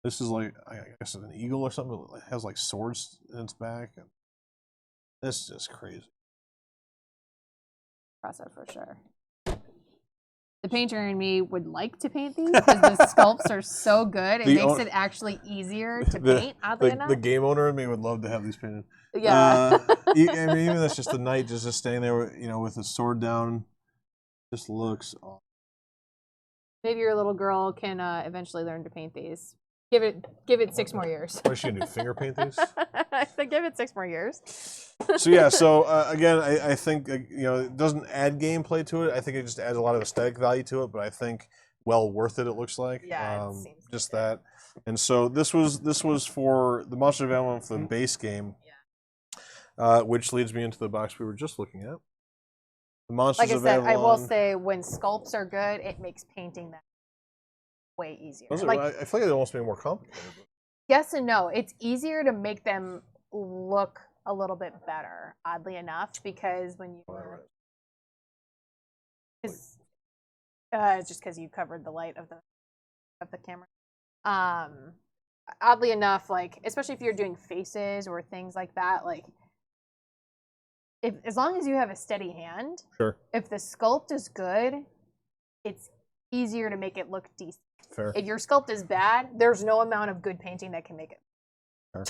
This is like I guess an eagle or something. It has like swords in its back. And this is just crazy. Impressive for sure. The painter in me would like to paint these because the sculpts are so good. It makes it actually easier to paint, oddly enough. The game owner in me would love to have these painted. Yeah. I mean, even that's just the knight just standing there, with his sword down. Just looks awesome. Maybe your little girl can eventually learn to paint these. Give it 6 more years. What is she gonna do? Finger paint these? Give it 6 more years. So yeah, again, I think it doesn't add gameplay to it. I think it just adds a lot of aesthetic value to it. But I think well worth it. It looks like it seems just that. And so this was for the Monsters of Avalon for the base game. Yeah. Which leads me into the box we were just looking at. The Monsters of Avalon. I will say when sculpts are good, it makes painting that way easier. I feel like they almost make it more complicated. Yes and no. It's easier to make them look a little bit better, oddly enough, because when you it's just because you covered the light of the camera. Oddly enough, like especially if you're doing faces or things like that, like as long as you have a steady hand, sure. If the sculpt is good, it's easier to make it look decent. Fair. If your sculpt is bad, there's no amount of good painting that can make it. Fair.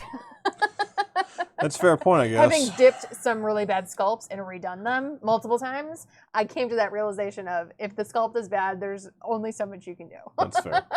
That's a fair point, I guess. Having dipped some really bad sculpts and redone them multiple times, I came to that realization of if the sculpt is bad, there's only so much you can do. That's fair.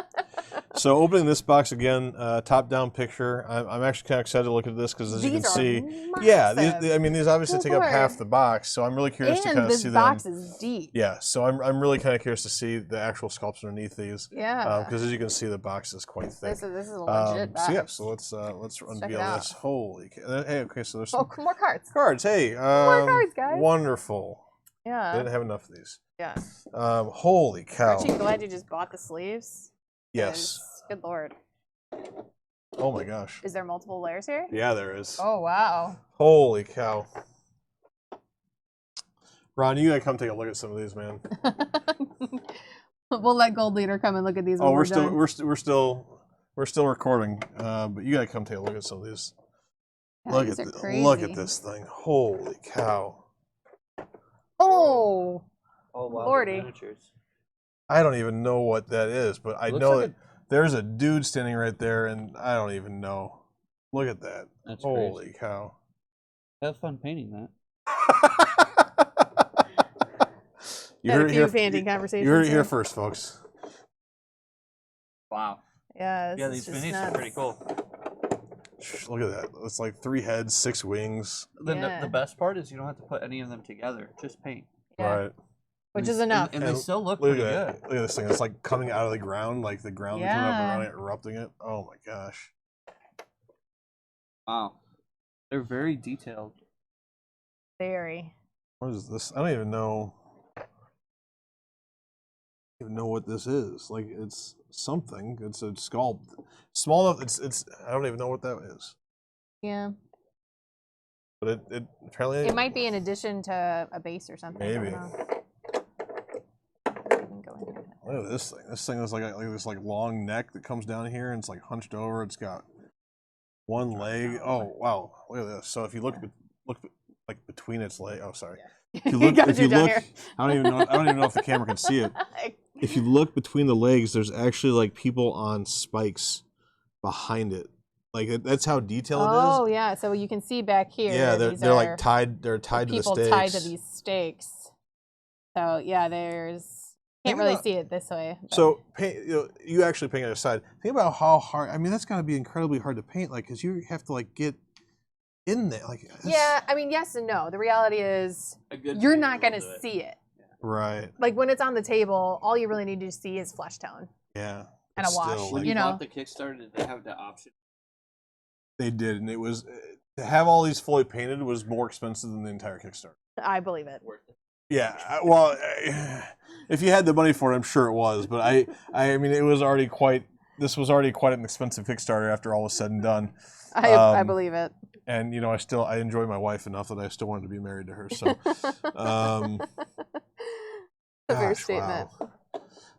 So opening this box again, top-down picture. I'm actually kind of excited to look at this because as you can see, these obviously take up half the box. So I'm really curious to kind of see them. And this box is deep. Yeah, so I'm really kind of curious to see the actual sculpts underneath these. Yeah. Because as you can see, the box is quite thick. This is a legit box. So let's unveil this. Holy. Hey, okay, so there's some more cards. Hey. More cards, guys. Wonderful. Yeah. I didn't have enough of these. Yeah. Holy cow. Aren't you glad you just bought the sleeves? Yes. Good lord. Oh my gosh. Is there multiple layers here? Yeah, there is. Oh wow. Holy cow. Ron, you gotta come take a look at some of these, man. We'll let Gold Leader come and look at these. Oh, we're still recording, but you gotta come take a look at some of these. Yeah, look at this thing. Holy cow. Oh. Oh wow. Lordy. I don't even know what that is, but I know that there's a dude standing right there, and I don't even know. Look at that. That's Holy crazy. cow. Have fun painting that. You Had heard a it few here. painting conversations. You heard it here here. first, folks. Wow. Yeah, Yeah, this these is just minis are nuts. pretty cool. Look at that. It's like 3 heads, 6 wings. The best part is you don't have to put any of them together. Just paint. Yeah. Right. Which And is they- enough. And they still look Look pretty at good. that. Look at this thing. It's like coming out of the ground, like the ground coming up Yeah. around it, erupting it. Oh my gosh. Wow. They're very detailed. Very. What is this? I don't even know. What this is. Like it's something. It's a sculpt. Small enough. It's. I don't even know what that is. Yeah. But it apparently. It might be in addition to a base or something. Maybe. I don't know. You can go in there. Look at this thing. This thing is like this like long neck that comes down here and it's like hunched over. It's got one leg. Oh wow! Look at this. So if you look like between its leg. Oh sorry. If you look, if you look, I don't even know if the camera can see it. If you look between the legs, there's actually like people on spikes behind it. Like that's how detailed it is. Oh yeah, so you can see back here. Yeah, they're like tied. They're tied to the stakes. People tied to these stakes. So yeah, can't really see it this way. But. So you actually paint it aside. Think about how hard. I mean, that's got to be incredibly hard to paint. Like, because you have to like get in there. Like, yeah, I mean, yes and no. The reality is you're not going to see it. Right. Like when it's on the table, all you really need to see is flesh tone. Yeah. And a wash. Still, When you know. bought the Kickstarter, did they have the option? They did, and it was to have all these fully painted was more expensive than the entire Kickstarter. I believe it. Worth it. Yeah. Well, if you had the money for it, I'm sure it was. But I mean, it was already quite. This was already quite an expensive Kickstarter after all was said and done. I believe it. And you know, I enjoy my wife enough that I still wanted to be married to her. So, A fair statement. wow.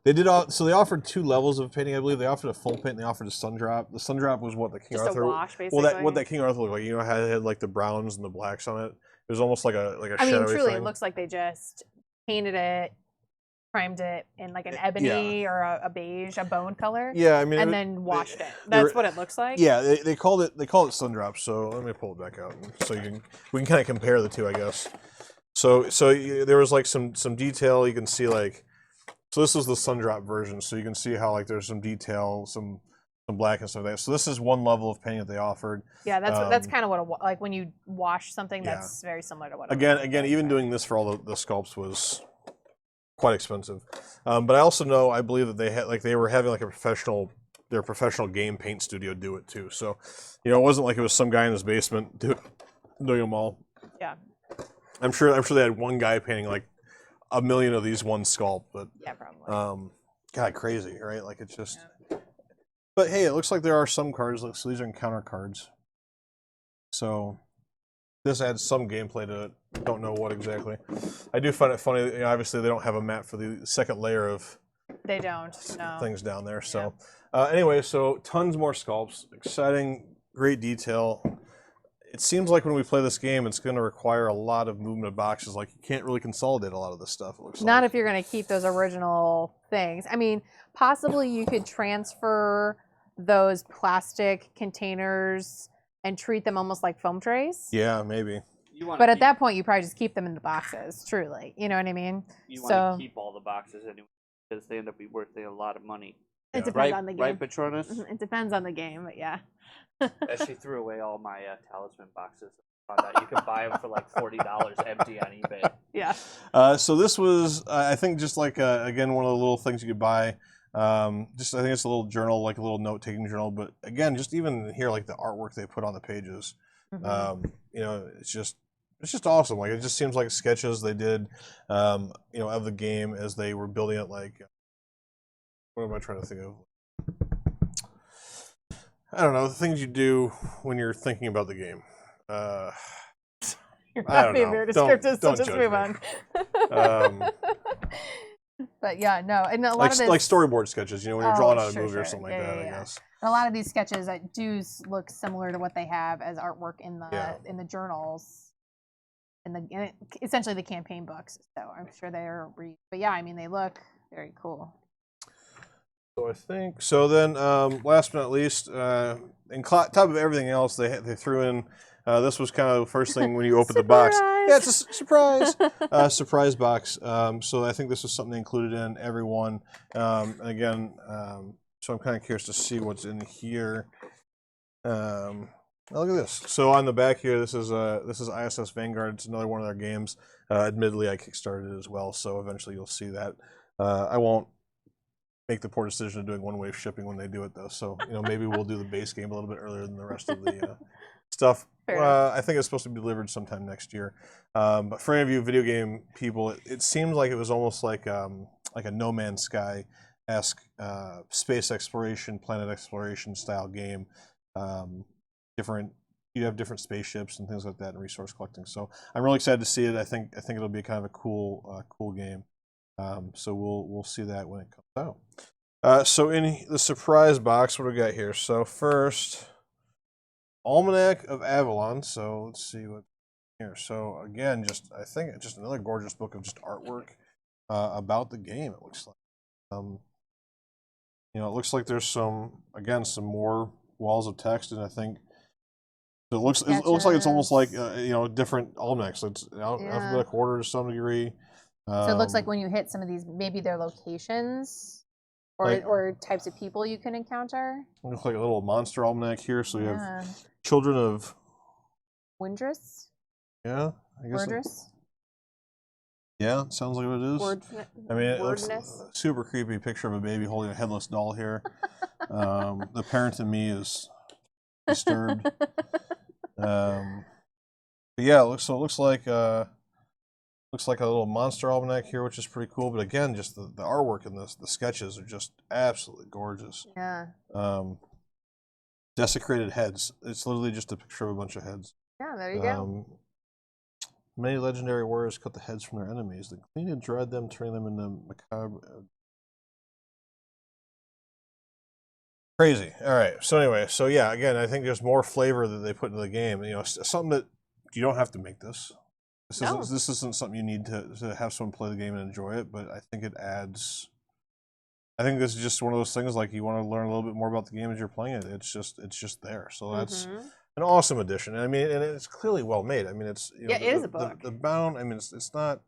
They did so they offered 2 levels of painting, I believe. They offered a full paint and they offered a sun drop. The sun drop was what the King Just Arthur a wash, basically. Well, what that King Arthur looked like, you know, it had like the browns and the blacks on it. It was almost like a I mean, shadowy truly, thing. it looks like they just painted it, primed it in like an ebony or a beige, a bone color. Yeah, I mean, and then washed it. That's what it looks like. Yeah, they called it sun drop. So let me pull it back out so we can kind of compare the two, I guess. So there was like some detail. You can see like. So this is the sun drop version, so you can see how like there's some detail, some black and stuff like that. So this is one level of paint that they offered. Yeah, that's kind of what like when you wash something, that's very similar to what. Again, even doing this for all the sculpts was quite expensive. But I also know, I believe that they were having like their professional game paint studio do it too. So, you know, it wasn't like it was some guy in his basement doing them all. Yeah. I'm sure they had one guy painting like 1 million of these one sculpt, but yeah, probably. God, crazy, right? Like it's just. Yeah. But hey, it looks like there are some cards. So these are encounter cards. So this adds some gameplay to it. Don't know what exactly. I do find it funny. You know, obviously, they don't have a map for the second layer of. They don't. No. Things down there. So anyway, so tons more sculpts. Exciting, great detail. It seems like when we play this game, it's going to require a lot of movement of boxes. Like you can't really consolidate a lot of this stuff. It looks Not like. if you're going to keep those original things. I mean, possibly you could transfer those plastic containers and treat them almost like foam trays. Yeah, maybe. But at that point, you probably just keep them in the boxes. Truly, you know what I mean? You want to keep all the boxes anyway because they end up worth a lot of money. It depends on the game. Right, Patronus? It depends on the game, but yeah. She threw away all my talisman boxes. Found out you can buy them for like $40 empty on eBay. Yeah. So this was, I think, just like again one of the little things you could buy. I think it's a little journal, like a little note-taking journal. But again, just even here, like the artwork they put on the pages. Mm-hmm. You know, it's just awesome. Like it just seems like sketches they did, you know, of the game as they were building it. Like, what am I trying to think of? I don't know, the things you do when you're thinking about the game. You're not being very descriptive, so just move on. But yeah, no, and a lot of this, like storyboard sketches, you know, when you're drawing out a movie or something like that. I guess. And a lot of these sketches that do look similar to what they have as artwork in the journals, in essentially the campaign books. So I'm sure they're. But yeah, I mean, they look very cool. So I think so. Then, last but not least, in top of everything else, they threw in. This was kind of the first thing when you open the box. Yeah, it's a surprise. Surprise box. So I think this was something they included in everyone. And again, so I'm kind of curious to see what's in here. Look at this. So on the back here, this is ISS Vanguard. It's another one of their games. Admittedly, I kickstarted it as well, so eventually you'll see that. I won't make the poor decision of doing one-wave shipping when they do it, though. So maybe we'll do the base game a little bit earlier than the rest of the stuff. I think it's supposed to be delivered sometime next year. But for any of you video game people, it seems like it was almost like a No Man's Sky-esque space exploration, planet exploration style game. You have different spaceships and things like that, and resource collecting. So I'm really excited to see it. I think it'll be kind of a cool game. So we'll see that when it comes out. So in the surprise box, what do we got here? So first, Almanac of Avalon. So let's see what here. So again, I think just another gorgeous book of just artwork about the game. It looks like. It looks like there's some more walls of text, and I think. So it looks like it's almost like different almanacs. So it's alphabetic order to some degree. So it looks like when you hit some of these, maybe their locations or types of people you can encounter. It looks like a little monster almanac here. So you have Children of Windress. Yeah, I guess. Wordress. Yeah, it sounds like what it is. I mean, it looks super creepy. Picture of a baby holding a headless doll here. The parent in me is disturbed. But yeah, it looks like a little monster almanac here, which is pretty cool. But again, just the artwork in this, the sketches are just absolutely gorgeous. Yeah. Desecrated heads. It's literally just a picture of a bunch of heads. Yeah, there you go. Many legendary warriors cut the heads from their enemies. They cleaned and dried them, turning them into macabre. Crazy. All right. So anyway, yeah, again, I think there's more flavor that they put into the game. Something that you don't have to make this. This isn't something you need to have someone play the game and enjoy it, but I think it adds. I think this is just one of those things like you want to learn a little bit more about the game as you're playing it. It's just there. So that's an awesome addition. I mean, and it's clearly well made. I mean, it's it is a book. The bound. I mean, it's not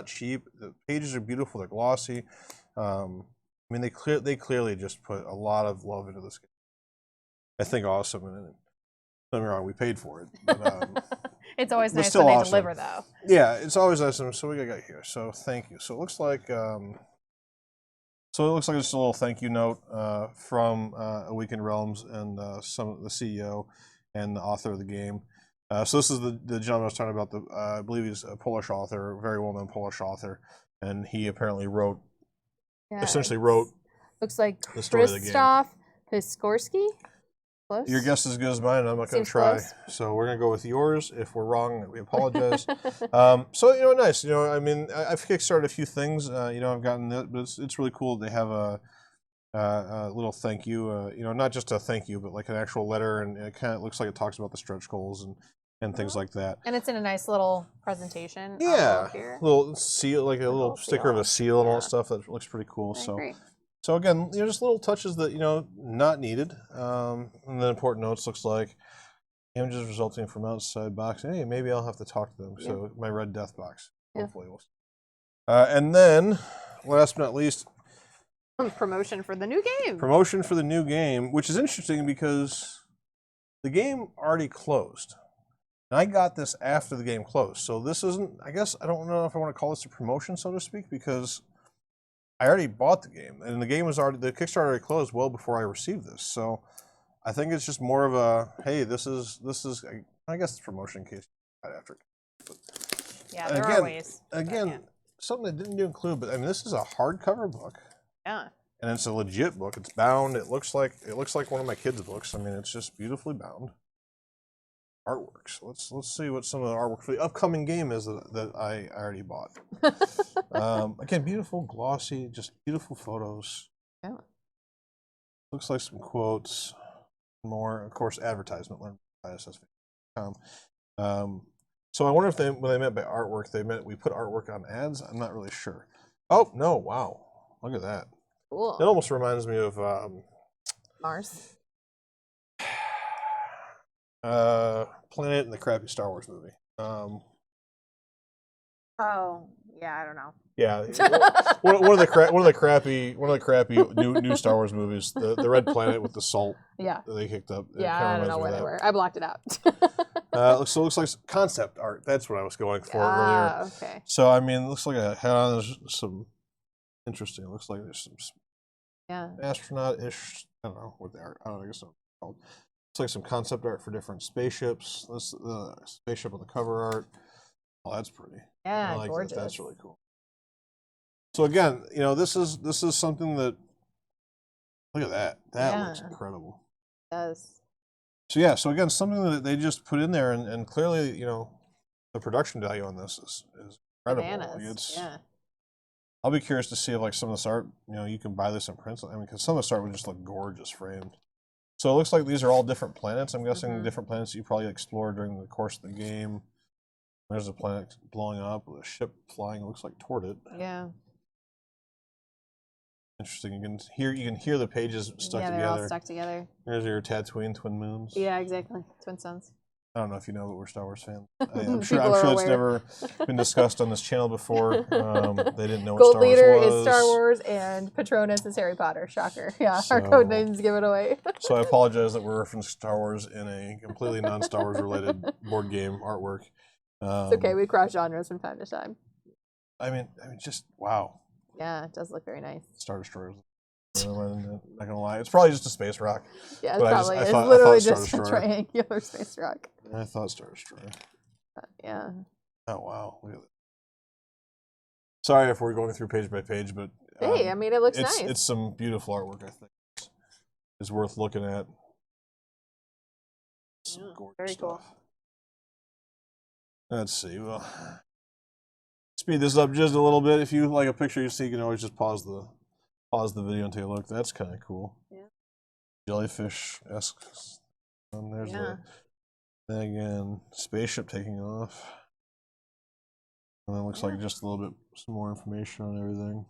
cheap. The pages are beautiful. They're glossy. I mean, they clearly just put a lot of love into this game. I think awesome. And don't get me wrong, we paid for it. But, it's always nice when they deliver, though. Yeah, it's always awesome. So we got here. So thank you. So it looks like just a little thank you note from Awaken Realms and the CEO and the author of the game. So this is the gentleman I was talking about. I believe he's a Polish author, a very well-known Polish author, and he apparently essentially wrote. Looks like Krzysztof Piskorski. Close. Your guess is as good as mine. I'm not going to try. Close. So we're going to go with yours. If we're wrong, we apologize. So nice. I mean, I've kickstarted a few things. I've gotten that, but it's really cool. They have a little thank you. Not just a thank you, but like an actual letter, and it kind of looks like it talks about the stretch goals and things like that. And it's in a nice little presentation. Yeah, little seal, like a little sticker of a seal and all that stuff. That looks pretty cool. So again, just little touches that not needed. And then important notes looks like images resulting from outside box. Hey, maybe I'll have to talk to them. Yeah. So my Red Death box. Hopefully, we'll see. And then, last but not least, promotion for the new game. Promotion for the new game, which is interesting because the game already closed. And I got this after the game closed. So this isn't, I guess, I don't know if I want to call this a promotion, so to speak, because I already bought the game. And the Kickstarter already closed well before I received this. So I think it's just more of a, hey, this is I guess it's promotion in case right after. But yeah, there are ways. Again, something I didn't include, but I mean, this is a hardcover book. Yeah. And it's a legit book. It's bound. It looks like one of my kids' books. I mean, it's just beautifully bound. Artwork. So let's see what some of the artwork for the upcoming game is that I already bought. Again, beautiful, glossy, just beautiful photos. Yeah. Looks like some quotes. More, of course, advertisement. Learn ISS.com. So I wonder if when they meant by artwork, they meant we put artwork on ads. I'm not really sure. Oh no! Wow, look at that. Cool. It almost reminds me of Mars. Planet in the crappy Star Wars movie. Oh, yeah, I don't know. Yeah, one of the crappy new Star Wars movies. The Red Planet with the salt. Yeah. That they kicked up. Yeah, I don't know where they were. I blocked it out. It looks like concept art. That's what I was going for earlier. Okay. So I mean, it looks like there's some interesting. It looks like there's some astronaut-ish. I don't know what the art. I don't know. I guess what it's called. Looks like some concept art for different spaceships. This spaceship on the cover art. Oh, that's pretty. Yeah, I like gorgeous. that. That's really cool. So again, this is something that. Look at that. That looks incredible. It does. So yeah, so again, something that they just put in there, and clearly, the production value on this is incredible. Bananas. I'll be curious to see if some of this art, you can buy this in print. I mean, because some of this art would just look gorgeous framed. So it looks like these are all different planets. I'm guessing different planets that you probably explored during the course of the game. There's a planet blowing up with a ship flying. It looks like toward it. Yeah. Interesting. You can hear the pages stuck together. Yeah, they're all stuck together. There's your Tatooine twin moons. Yeah, exactly. Twin suns. I don't know if you know that we're Star Wars fans. I'm sure it's never been discussed on this channel before. They didn't know what Gold Star Wars Leader was. is Star Wars and Patronus is Harry Potter. Shocker. Yeah, our code names give it away. So I apologize that we're referencing Star Wars in a completely non-Star Wars related board game artwork. It's okay. We cross genres from time to time. I mean, just wow. Yeah, it does look very nice. Star Destroyers. I'm not gonna lie, it's probably just a space rock. Yeah, it's probably. It's literally just a triangular space rock. I thought Star Destroyer. Yeah. Oh wow! Look at that. Sorry if we're going through page by page, but hey, I mean, it looks nice. It's some beautiful artwork. I think is worth looking at. Some gorgeous very stuff. cool. Let's see. Well, speed this up just a little bit. If you like a picture you see, you can always just pause the video and take a look. That's kind of cool. Yeah. Jellyfish-esque. And there's then again, spaceship taking off. And then it looks like just a little bit some more information on everything.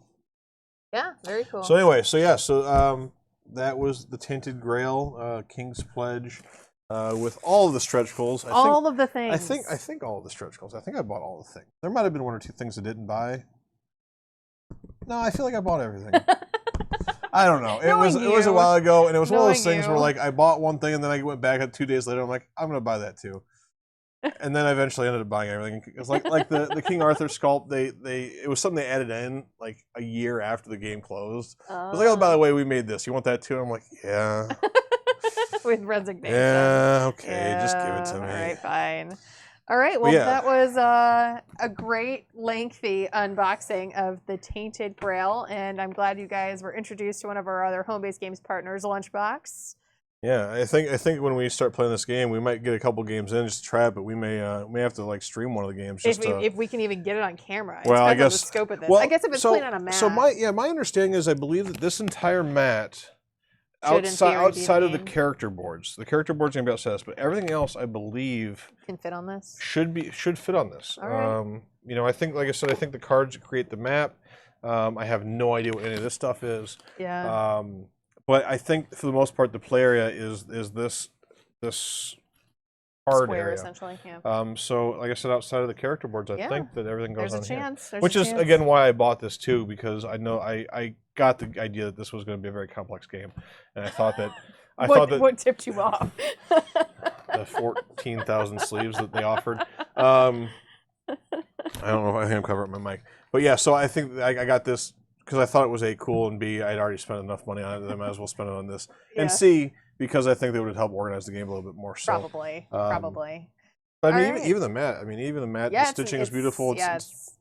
Yeah, very cool. So anyway, so that was the Tainted Grail, King's Pledge, with all of the stretch goals. All of the things. I think all of the stretch goals. I think I bought all the things. There might have been one or two things I didn't buy. No, I feel like I bought everything. I don't know. It was a while ago, and it was one of those things where I bought one thing, and then I went back 2 days later. I'm like, I'm gonna buy that too. And then I eventually ended up buying everything. It's like the King Arthur sculpt. It was something they added in like a year after the game closed. I was like, oh, by the way, we made this. You want that too? And I'm like, yeah. With resignation. Yeah. Okay. Just give it to me. All right. Fine. All right, well, that was a great, lengthy unboxing of the Tainted Grail, and I'm glad you guys were introduced to one of our other home-based games partners, Lunchbox. Yeah, I think when we start playing this game, we might get a couple games in just to try it, but we may have to stream one of the games. Just if we can even get it on camera. Well, I guess the scope of this. Well, I guess if it's playing on a mat. So my understanding is I believe that this entire mat. Outside of the character boards. The character boards are gonna be outside this, but everything else I believe can fit on this. Should fit on this. All right. I think, like I said, I think the cards create the map. I have no idea what any of this stuff is. Yeah. But I think for the most part the play area is this card Square, area essentially. Yeah. So like I said, outside of the character boards, I think that everything goes on here. Which is again why I bought this too, because I know I got the idea that this was going to be a very complex game, and I thought that what tipped you off? The 14,000 sleeves that they offered. I don't know if I think I'm covering my mic, but yeah. So I think I got this because I thought it was A, cool, and B, I'd already spent enough money on it that I might as well spend it on this, and C, because I think they would help organize the game a little bit more. So, probably. But I mean, even the mat. The stitching is beautiful. It's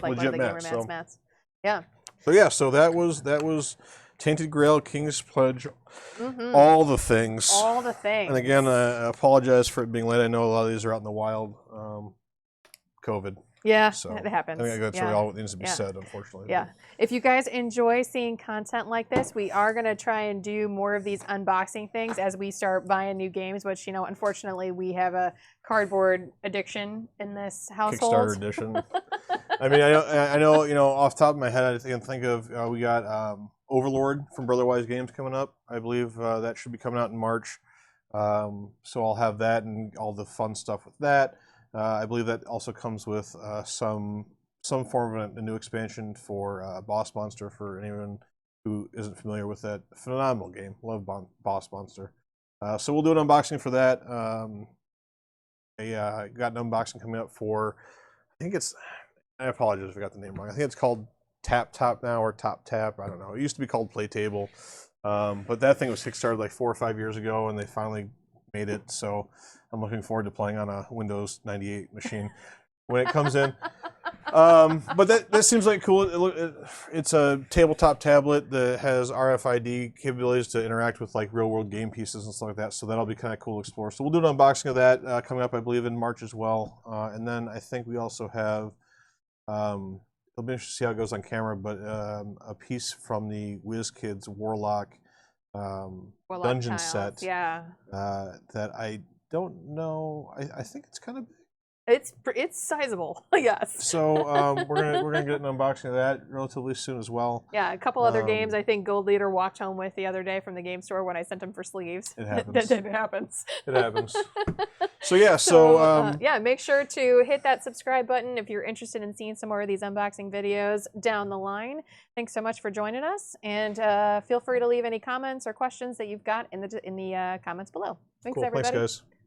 like legit one of the mats. Yeah. So yeah, so that was Tainted Grail, King's Pledge, all the things. All the things. And again, I apologize for it being late. I know a lot of these are out in the wild. COVID. Yeah, so it happens. I think that's really all that needs to be said, unfortunately. Yeah. If you guys enjoy seeing content like this, we are going to try and do more of these unboxing things as we start buying new games, which, unfortunately, we have a cardboard addiction in this household. Kickstarter edition. I mean, I know, off the top of my head, I can think of, we got Overlord from Brotherwise Games coming up. I believe that should be coming out in March. So I'll have that and all the fun stuff with that. I believe that also comes with some form of a new expansion for Boss Monster for anyone who isn't familiar with that phenomenal game. Love Boss Monster. So we'll do an unboxing for that. I got an unboxing coming up for, I think it's, I apologize if I got the name wrong. I think it's called Tap Top now, or Top Tap. I don't know. It used to be called Playtable. But that thing was Kickstarted like 4 or 5 years ago, and they finally made it. So I'm looking forward to playing on a Windows 98 machine when it comes in. But that seems like cool. It's a tabletop tablet that has RFID capabilities to interact with like real world game pieces and stuff like that. So that'll be kind of cool to explore. So we'll do an unboxing of that coming up, I believe, in March as well. And then I think we also have, it'll be interesting to see how it goes on camera, but a piece from the WizKids Warlock dungeon Tiles, set. Yeah. That I don't know. I think it's kind of big. It's sizable, yes. So we're gonna get an unboxing of that relatively soon as well. Yeah, a couple other games I think Gold Leader walked home with the other day from the game store when I sent him for sleeves. It happens. It happens. It happens. So yeah, yeah, make sure to hit that subscribe button if you're interested in seeing some more of these unboxing videos down the line. Thanks so much for joining us, and feel free to leave any comments or questions that you've got in the comments below. Thanks, cool. everybody. Thanks, guys.